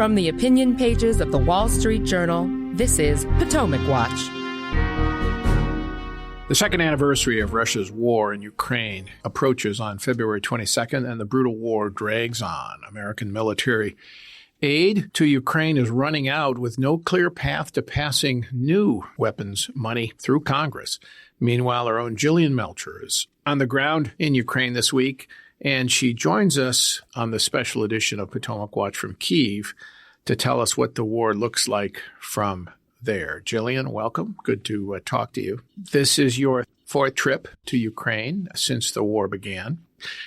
From the opinion pages of the Wall Street Journal, this is Potomac Watch. The second anniversary of Russia's war in Ukraine approaches on February 22nd, and the brutal war drags on. American military aid to Ukraine is running out with no clear path to passing new weapons money through Congress. Meanwhile, our own Jillian Melchior is on the ground in Ukraine this week, and she joins us on the special edition of Potomac Watch from Kyiv to tell us what the war looks like from there. Jillian, welcome. Good to talk to you. This is your fourth trip to Ukraine since the war began,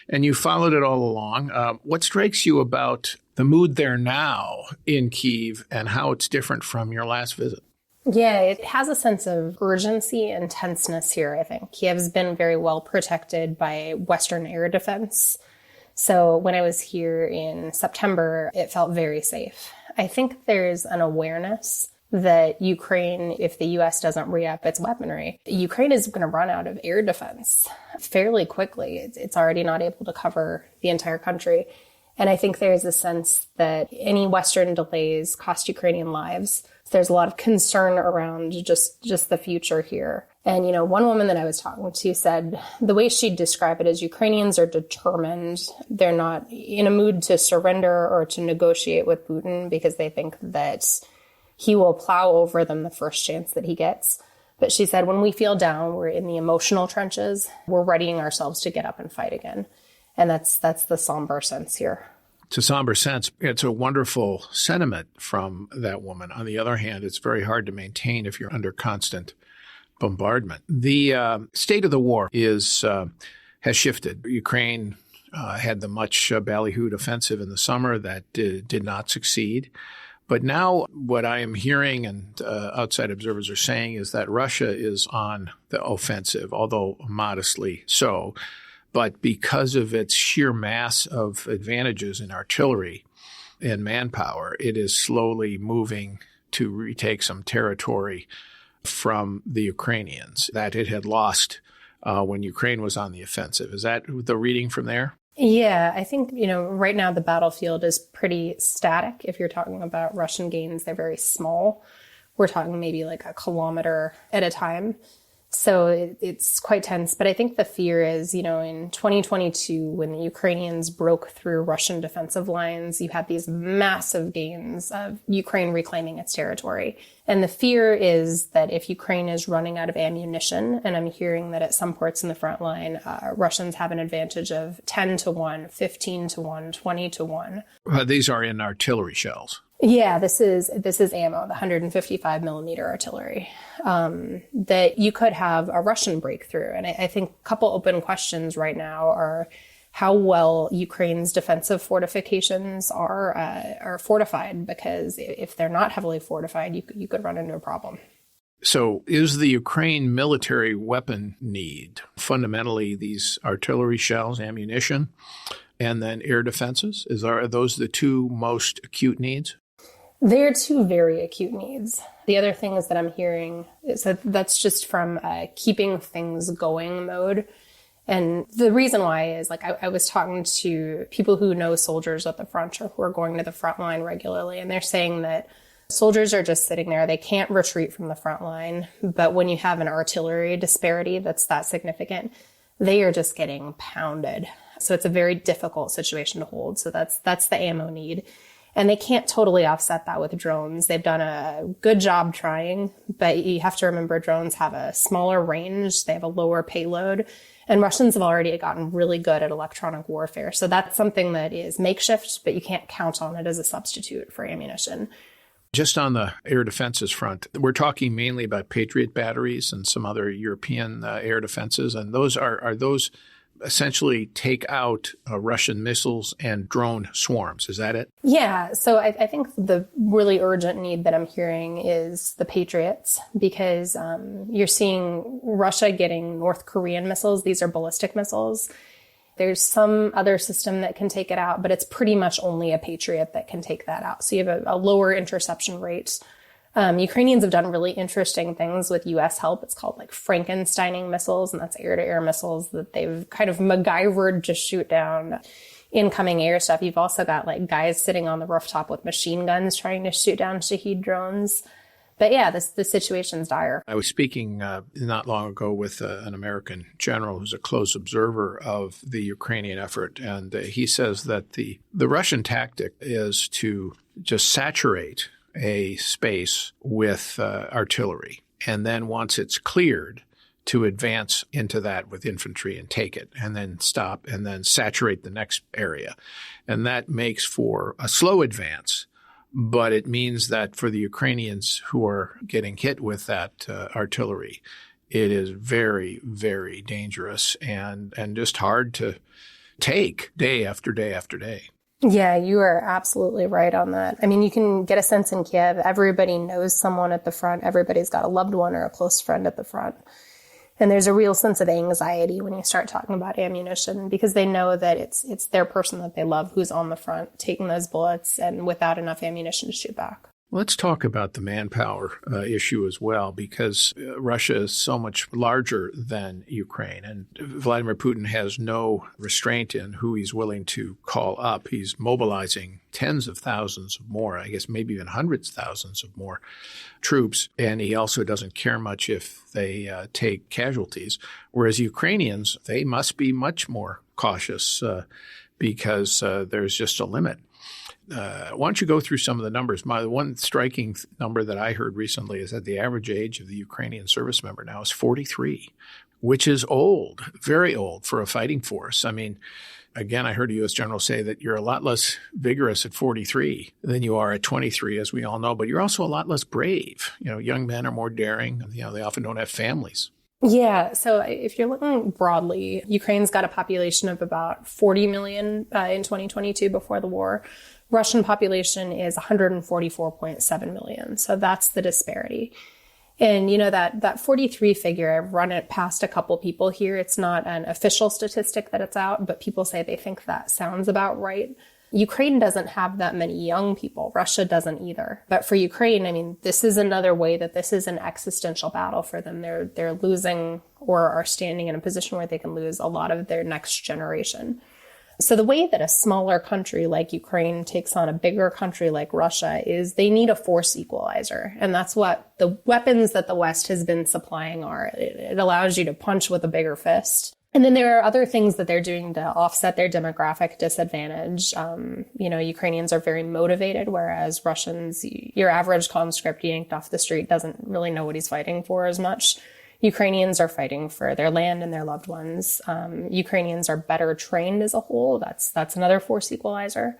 and you followed it all along. What strikes you about the mood there now in Kyiv and how it's different from your last visit? Yeah, it has a sense of urgency and tenseness here, I think. Kyiv's been very well protected by Western air defense. So when I was here in September, it felt very safe. I think there's an awareness that Ukraine, if the U.S. doesn't re-up its weaponry, Ukraine is going to run out of air defense fairly quickly. It's already not able to cover the entire country. And I think there's a sense that any Western delays cost Ukrainian lives. There's a lot of concern around just the future here. And, one woman that I was talking to said the way she'd describe it is Ukrainians are determined. They're not in a mood to surrender or to negotiate with Putin because they think that he will plow over them the first chance that he gets. But she said, when we feel down, we're in the emotional trenches. We're readying ourselves to get up and fight again. And that's the somber sense here. It's a somber sense. It's a wonderful sentiment from that woman. On the other hand, it's very hard to maintain if you're under constant bombardment. The state of the war has shifted. Ukraine had the much ballyhooed offensive in the summer that did not succeed. But now what I am hearing and outside observers are saying is that Russia is on the offensive, although modestly so. But because of its sheer mass of advantages in artillery and manpower, it is slowly moving to retake some territory from the Ukrainians that it had lost when Ukraine was on the offensive. Is that the reading from there? Yeah, I think, right now the battlefield is pretty static. If you're talking about Russian gains, they're very small. We're talking maybe like a kilometer at a time. So it's quite tense. But I think the fear is, in 2022, when the Ukrainians broke through Russian defensive lines, you had these massive gains of Ukraine reclaiming its territory. And the fear is that if Ukraine is running out of ammunition, and I'm hearing that at some ports in the front line, Russians have an advantage of 10-1, 15-1, 20-1. These are in artillery shells. Yeah, this is ammo, the 155 millimeter artillery, that you could have a Russian breakthrough. And I think a couple open questions right now are how well Ukraine's defensive fortifications are fortified, because if they're not heavily fortified, you could run into a problem. So is the Ukraine military weapon need fundamentally these artillery shells, ammunition, and then air defenses? Are those the two most acute needs? They're two very acute needs. The other things that I'm hearing is that that's just from keeping things going mode. And the reason why is, I was talking to people who know soldiers at the front or who are going to the front line regularly, and they're saying that soldiers are just sitting there. They can't retreat from the front line. But when you have an artillery disparity that's that significant, they are just getting pounded. So it's a very difficult situation to hold. So that's the ammo need. And they can't totally offset that with drones. They've done a good job trying, but you have to remember drones have a smaller range. They have a lower payload. And Russians have already gotten really good at electronic warfare. So that's something that is makeshift, but you can't count on it as a substitute for ammunition. Just on the air defenses front, we're talking mainly about Patriot batteries and some other European air defenses. And those are those essentially take out Russian missiles and drone swarms. Is that it? Yeah. So I think the really urgent need that I'm hearing is the Patriots, because you're seeing Russia getting North Korean missiles. These are ballistic missiles. There's some other system that can take it out, but it's pretty much only a Patriot that can take that out. So you have a lower interception rate. Ukrainians have done really interesting things with U.S. help. It's called Frankensteining missiles, and that's air-to-air missiles that they've kind of MacGyvered to shoot down incoming air stuff. You've also got like guys sitting on the rooftop with machine guns trying to shoot down Shahed drones. But yeah, the situation's dire. I was speaking not long ago with an American general who's a close observer of the Ukrainian effort, and he says that the Russian tactic is to just saturate a space with artillery, and then once it's cleared, to advance into that with infantry and take it, and then stop, and then saturate the next area. And that makes for a slow advance. But it means that for the Ukrainians who are getting hit with that artillery, it is very, very dangerous and just hard to take day after day after day. Yeah, you are absolutely right on that. I mean, you can get a sense in Kyiv, everybody knows someone at the front. Everybody's got a loved one or a close friend at the front. And there's a real sense of anxiety when you start talking about ammunition because they know that it's their person that they love who's on the front taking those bullets and without enough ammunition to shoot back. Let's talk about the manpower issue as well, because Russia is so much larger than Ukraine, and Vladimir Putin has no restraint in who he's willing to call up. He's mobilizing tens of thousands of more, I guess maybe even hundreds of thousands of more troops, and he also doesn't care much if they take casualties, whereas Ukrainians, they must be much more cautious because there's just a limit. Why don't you go through some of the numbers? The one striking number that I heard recently is that the average age of the Ukrainian service member now is 43, which is old, very old for a fighting force. I mean, again, I heard a U.S. general say that you're a lot less vigorous at 43 than you are at 23, as we all know, but you're also a lot less brave. You know, young men are more daring. You know, they often don't have families. Yeah. So if you're looking broadly, Ukraine's got a population of about 40 million in 2022 before the war. Russian population is 144.7 million. So that's the disparity. And, you know, that 43 figure, I've run it past a couple people here. It's not an official statistic that it's out, but people say they think that sounds about right. Ukraine doesn't have that many young people. Russia doesn't either. But for Ukraine, I mean, this is another way that this is an existential battle for them. They're losing or are standing in a position where they can lose a lot of their next generation. So the way that a smaller country like Ukraine takes on a bigger country like Russia is they need a force equalizer. And that's what the weapons that the West has been supplying are. It allows you to punch with a bigger fist. And then there are other things that they're doing to offset their demographic disadvantage. You know, Ukrainians are very motivated, whereas Russians, your average conscript yanked off the street doesn't really know what he's fighting for as much. Ukrainians are fighting for their land and their loved ones. Ukrainians are better trained as a whole. That's another force equalizer.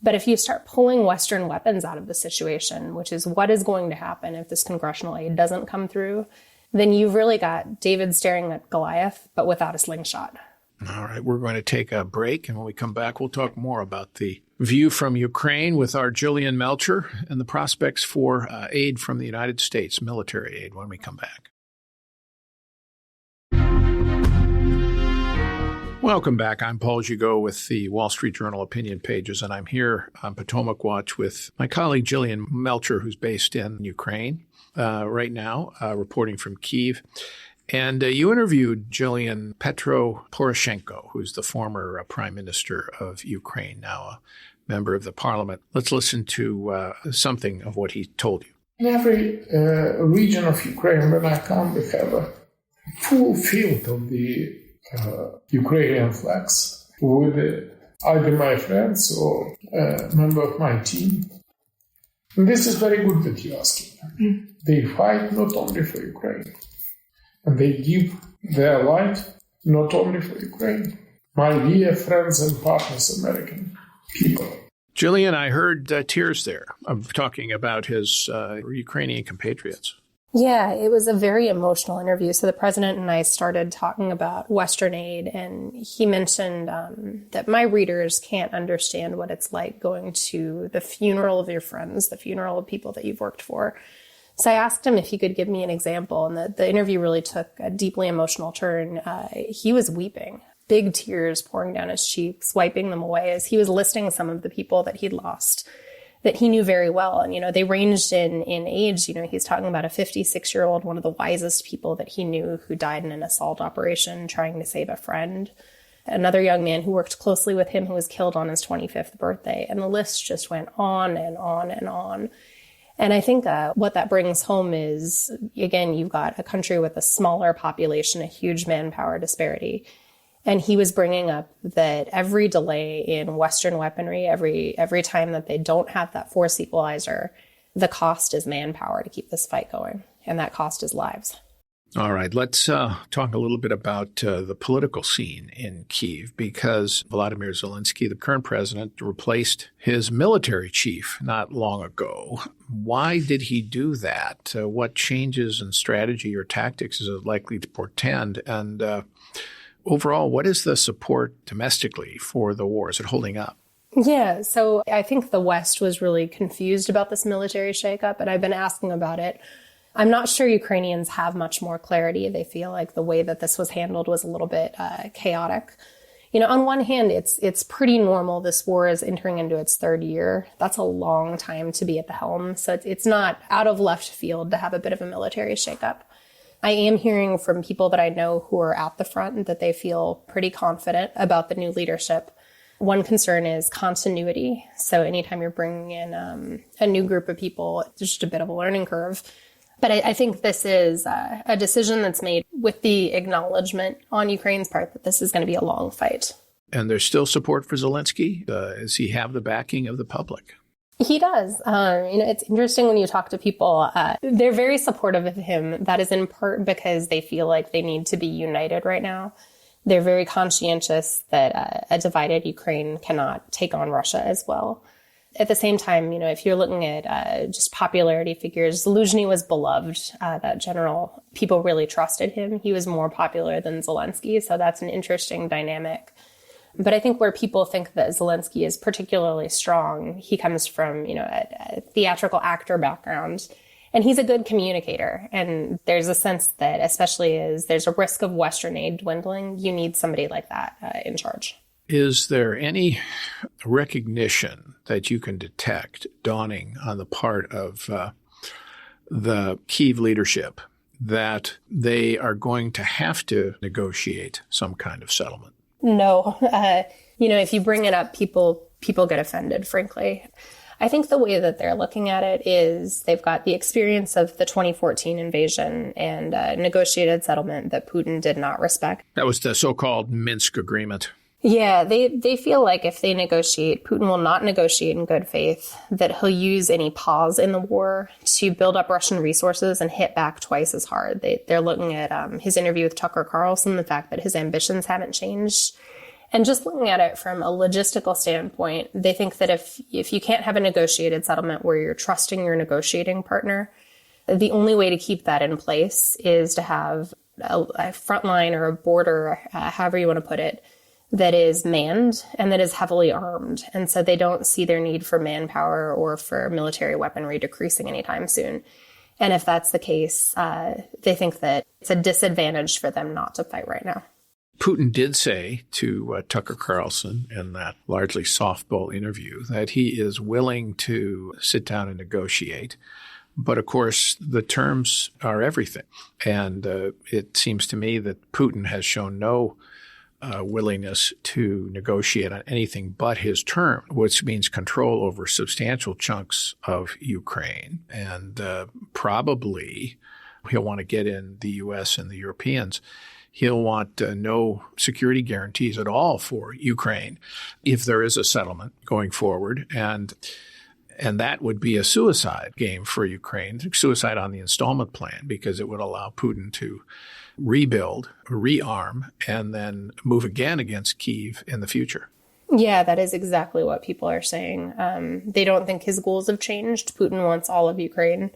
But if you start pulling Western weapons out of the situation, which is what is going to happen if this congressional aid doesn't come through, then you've really got David staring at Goliath, but without a slingshot. All right, we're going to take a break, and when we come back, we'll talk more about the view from Ukraine with our Jillian Melchior and the prospects for aid from the United States, military aid, when we come back. Welcome back. I'm Paul Gigot with the Wall Street Journal opinion pages, and I'm here on Potomac Watch with my colleague Jillian Melchior, who's based in Ukraine right now, reporting from Kyiv. And you interviewed Jillian Poroshenko, who's the former prime minister of Ukraine, now a member of the parliament. Let's listen to something of what he told you. In every region of Ukraine, when I come, we have a full field of the Ukrainian flags with either my friends or a member of my team. And this is very good that you're asking. They fight not only for Ukraine, and they give their life not only for Ukraine. My dear friends and partners, American people. Jillian, I heard tears there of talking about his Ukrainian compatriots. Yeah, it was a very emotional interview. So the president and I started talking about Western aid, and he mentioned that my readers can't understand what it's like going to the funeral of your friends, the funeral of people that you've worked for. So I asked him if he could give me an example, and the interview really took a deeply emotional turn. He was weeping, big tears pouring down his cheeks, wiping them away as he was listing some of the people that he'd lost that he knew very well. And, you know, they ranged in age. You know, he's talking about a 56-year-old, one of the wisest people that he knew, who died in an assault operation trying to save a friend. another young man who worked closely with him who was killed on his 25th birthday. And the list just went on and on and on. And I think what that brings home is, again, you've got a country with a smaller population, a huge manpower disparity. And he was bringing up that every delay in Western weaponry, every time that they don't have that force equalizer, the cost is manpower to keep this fight going. And that cost is lives. All right, let's talk a little bit about the political scene in Kyiv, because Volodymyr Zelensky, the current president, replaced his military chief not long ago. Why did he do that? What changes in strategy or tactics is it likely to portend? And overall, what is the support domestically for the war? Is it holding up? Yeah, so I think the West was really confused about this military shakeup, and I've been asking about it. I'm not sure Ukrainians have much more clarity. They feel like the way that this was handled was a little bit chaotic. You know, on one hand, it's pretty normal. This war is entering into its third year. That's a long time to be at the helm. So it's not out of left field to have a bit of a military shakeup. I am hearing from people that I know who are at the front that they feel pretty confident about the new leadership. One concern is continuity. So anytime you're bringing in a new group of people, it's just a bit of a learning curve. But I think this is a decision that's made with the acknowledgement on Ukraine's part that this is going to be a long fight. And there's still support for Zelensky? Does he have the backing of the public? He does. It's interesting when you talk to people, they're very supportive of him. That is in part because they feel like they need to be united right now. They're very conscientious that a divided Ukraine cannot take on Russia as well. At the same time, if you're looking at just popularity figures, Zelensky was beloved. That general, people really trusted him. He was more popular than Zelensky, so that's an interesting dynamic. But I think where people think that Zelensky is particularly strong, he comes from, a theatrical actor background, and he's a good communicator. And there's a sense that, especially as there's a risk of Western aid dwindling, you need somebody like that in charge. Is there any recognition that you can detect dawning on the part of the Kyiv leadership that they are going to have to negotiate some kind of settlement? No. If you bring it up, people get offended, frankly. I think the way that they're looking at it is they've got the experience of the 2014 invasion and a negotiated settlement that Putin did not respect. That was the so-called Minsk agreement. Yeah, they feel like if they negotiate, Putin will not negotiate in good faith, that he'll use any pause in the war to build up Russian resources and hit back twice as hard. They're looking at his interview with Tucker Carlson, the fact that his ambitions haven't changed. And just looking at it from a logistical standpoint, they think that if you can't have a negotiated settlement where you're trusting your negotiating partner, the only way to keep that in place is to have a front line or a border, however you want to put it, that is manned and that is heavily armed. And so they don't see their need for manpower or for military weaponry decreasing anytime soon. And if that's the case, they think that it's a disadvantage for them not to fight right now. Putin did say to Tucker Carlson in that largely softball interview that he is willing to sit down and negotiate. But, of course, the terms are everything. And it seems to me that Putin has shown no willingness to negotiate on anything but his term, which means control over substantial chunks of Ukraine. And probably he'll want to get in the U.S. and the Europeans. He'll want no security guarantees at all for Ukraine if there is a settlement going forward. And that would be a suicide game for Ukraine, suicide on the installment plan, because it would allow Putin to rebuild, rearm, and then move again against Kyiv in the future. Yeah, that is exactly what people are saying. They don't think his goals have changed. Putin wants all of Ukraine.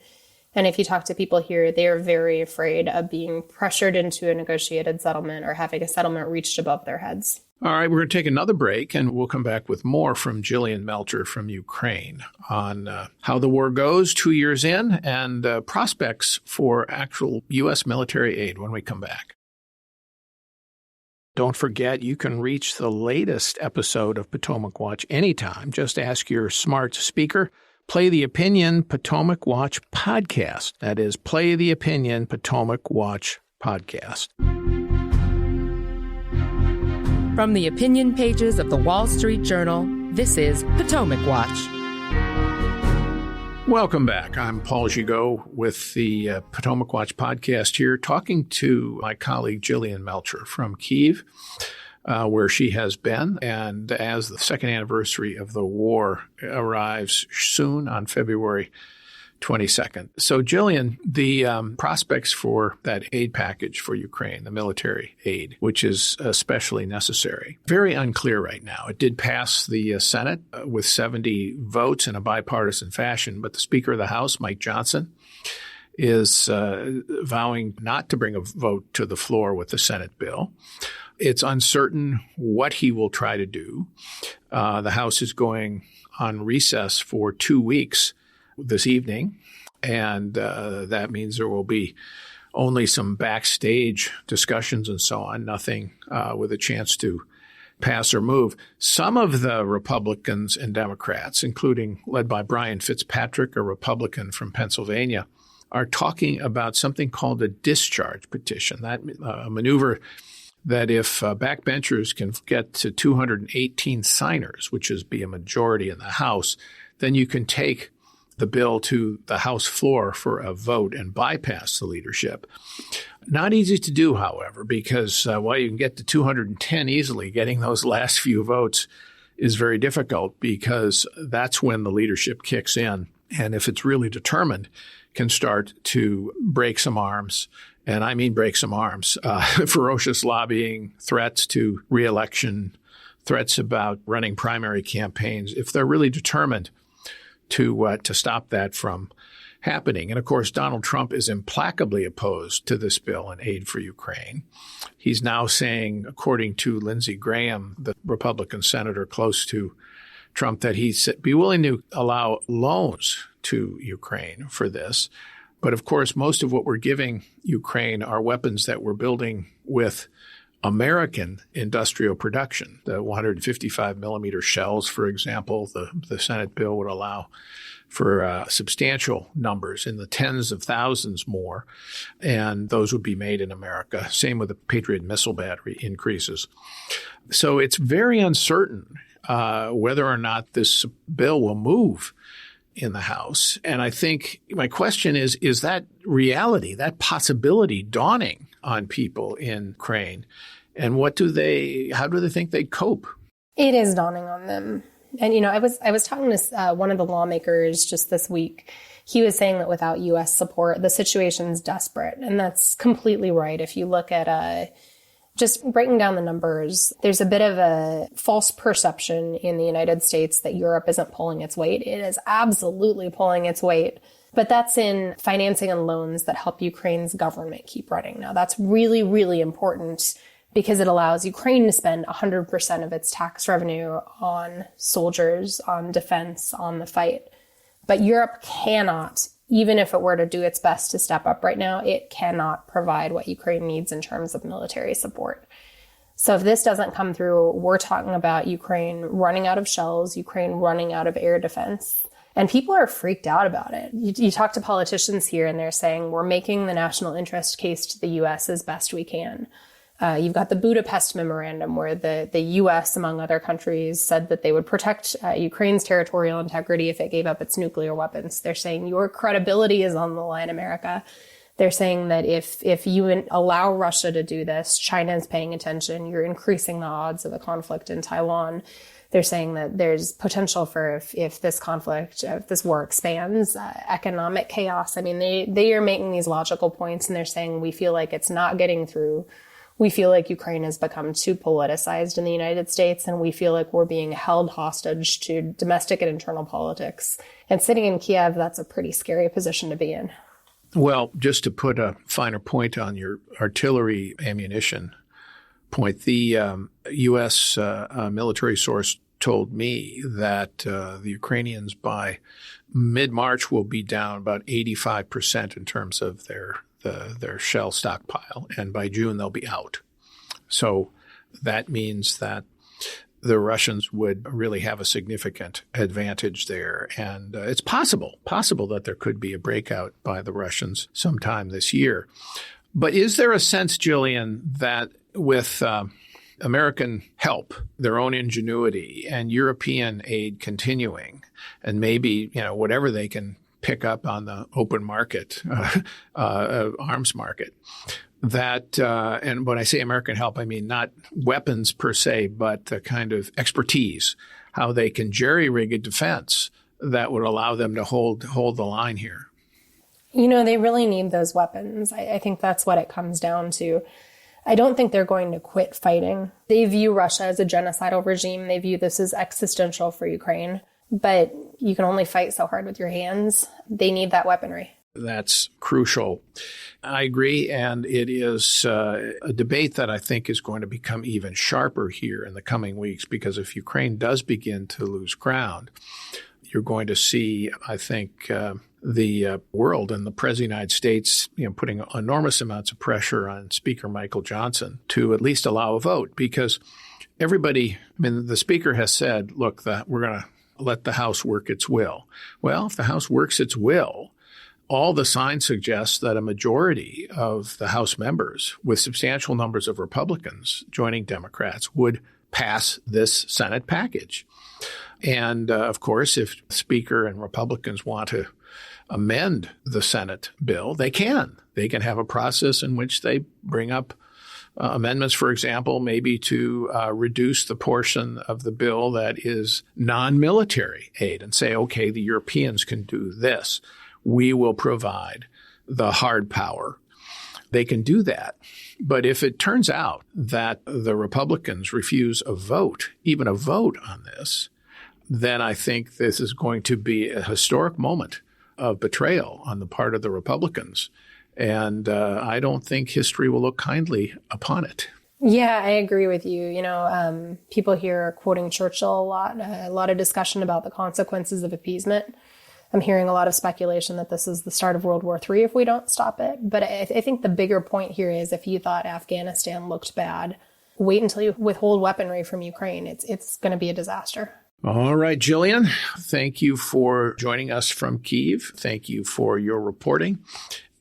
And if you talk to people here, they are very afraid of being pressured into a negotiated settlement or having a settlement reached above their heads. All right, we're going to take another break, and we'll come back with more from Jillian Melchior from Ukraine on how the war goes 2 years in and prospects for actual U.S. military aid when we come back. Don't forget, you can reach the latest episode of Potomac Watch anytime. Just ask your smart speaker, Play the Opinion Potomac Watch Podcast. That is, Play the Opinion Potomac Watch Podcast. From the opinion pages of the Wall Street Journal, this is Potomac Watch. Welcome back. I'm Paul Gigot with the Potomac Watch podcast here, talking to my colleague Jillian Melchior from Kyiv, where she has been. And as the second anniversary of the war arrives soon on February 22nd. So, Jillian, the prospects for that aid package for Ukraine, the military aid, which is especially necessary, very unclear right now. It did pass the Senate with 70 votes in a bipartisan fashion, but the Speaker of the House, Mike Johnson, is vowing not to bring a vote to the floor with the Senate bill. It's uncertain what he will try to do. The House is going on recess for 2 weeks this evening, and that means there will be only some backstage discussions and so on, nothing with a chance to pass or move. Some of the Republicans and Democrats, including led by Brian Fitzpatrick, a Republican from Pennsylvania, are talking about something called a discharge petition, that a maneuver that if backbenchers can get to 218 signers, which is be a majority in the House, then you can take the bill to the House floor for a vote and bypass the leadership. Not easy to do, however, because while you can get to 210 easily, getting those last few votes is very difficult because that's when the leadership kicks in. And if it's really determined, can start to break some arms. And I mean break some arms. Ferocious lobbying, threats to reelection, threats about running primary campaigns. If they're really determined to stop that from happening. And of course, Donald Trump is implacably opposed to this bill and aid for Ukraine. He's now saying, according to Lindsey Graham, the Republican senator close to Trump, that he'd be willing to allow loans to Ukraine for this. But of course, most of what we're giving Ukraine are weapons that we're building with American industrial production. The 155 millimeter shells, for example, the Senate bill would allow for substantial numbers in the tens of thousands more, and those would be made in America. Same with the Patriot missile battery increases. So it's very uncertain whether or not this bill will move in the House. And I think my question is that reality, that possibility dawning on people in Ukraine? And how do they think they'd cope? It is dawning on them. And, I was talking to one of the lawmakers just this week. He was saying that without U.S. support, the situation's desperate. And that's completely right. If you look at just breaking down the numbers, there's a bit of a false perception in the United States that Europe isn't pulling its weight. It is absolutely pulling its weight. But that's in financing and loans that help Ukraine's government keep running. Now, that's really, really important because it allows Ukraine to spend 100% of its tax revenue on soldiers, on defense, on the fight. But Europe cannot, even if it were to do its best to step up right now, it cannot provide what Ukraine needs in terms of military support. So if this doesn't come through, we're talking about Ukraine running out of shells, Ukraine running out of air defense. And people are freaked out about it. You talk to politicians here and they're saying, we're making the national interest case to the U.S. as best we can. You've got the Budapest Memorandum where the U.S., among other countries, said that they would protect Ukraine's territorial integrity if it gave up its nuclear weapons. They're saying your credibility is on the line, America. They're saying that if you allow Russia to do this, China is paying attention. You're increasing the odds of a conflict in Taiwan. They're saying that there's potential for if this conflict, if this war expands, economic chaos. I mean, they are making these logical points and they're saying we feel like it's not getting through. We feel like Ukraine has become too politicized in the United States, and we feel like we're being held hostage to domestic and internal politics. And sitting in Kyiv, that's a pretty scary position to be in. Well, just to put a finer point on your artillery ammunition point, the U.S. Military source told me that the Ukrainians by mid-March will be down about 85% in terms of their shell stockpile, and by June they'll be out. So that means that the Russians would really have a significant advantage there. And it's possible that there could be a breakout by the Russians sometime this year. But is there a sense, Jillian, that with American help, their own ingenuity, and European aid continuing, and maybe, whatever they can pick up on the open market, arms market, that, and when I say American help, I mean not weapons per se, but the kind of expertise, how they can jerry-rig a defense that would allow them to hold the line here. They really need those weapons. I think that's what it comes down to. I don't think they're going to quit fighting. They view Russia as a genocidal regime. They view this as existential for Ukraine. But you can only fight so hard with your hands. They need that weaponry. That's crucial. I agree. And it is a debate that I think is going to become even sharper here in the coming weeks, because if Ukraine does begin to lose ground, you're going to see, I think, the world and the President of the United States, putting enormous amounts of pressure on Speaker Michael Johnson to at least allow a vote, because everybody, the Speaker has said, look, we're going to let the House work its will. Well, if the House works its will, all the signs suggest that a majority of the House members, with substantial numbers of Republicans joining Democrats, would pass this Senate package. And, of course, if the Speaker and Republicans want to amend the Senate bill, they can. They can have a process in which they bring up amendments, for example, maybe to reduce the portion of the bill that is non-military aid and say, okay, the Europeans can do this. We will provide the hard power. They can do that. But if it turns out that the Republicans refuse a vote, even a vote on this, then I think this is going to be a historic moment of betrayal on the part of the Republicans. And I don't think history will look kindly upon it. Yeah, I agree with you. People here are quoting Churchill a lot of discussion about the consequences of appeasement. I'm hearing a lot of speculation that this is the start of World War III if we don't stop it. But I think the bigger point here is, if you thought Afghanistan looked bad, wait until you withhold weaponry from Ukraine. It's going to be a disaster. All right, Jillian, thank you for joining us from Kyiv. Thank you for your reporting.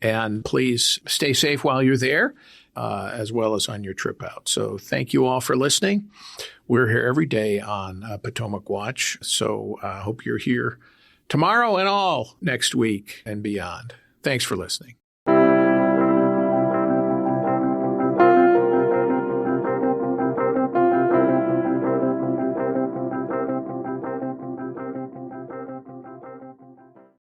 And please stay safe while you're there, as well as on your trip out. So thank you all for listening. We're here every day on Potomac Watch. So I hope you're here tomorrow and all next week and beyond. Thanks for listening.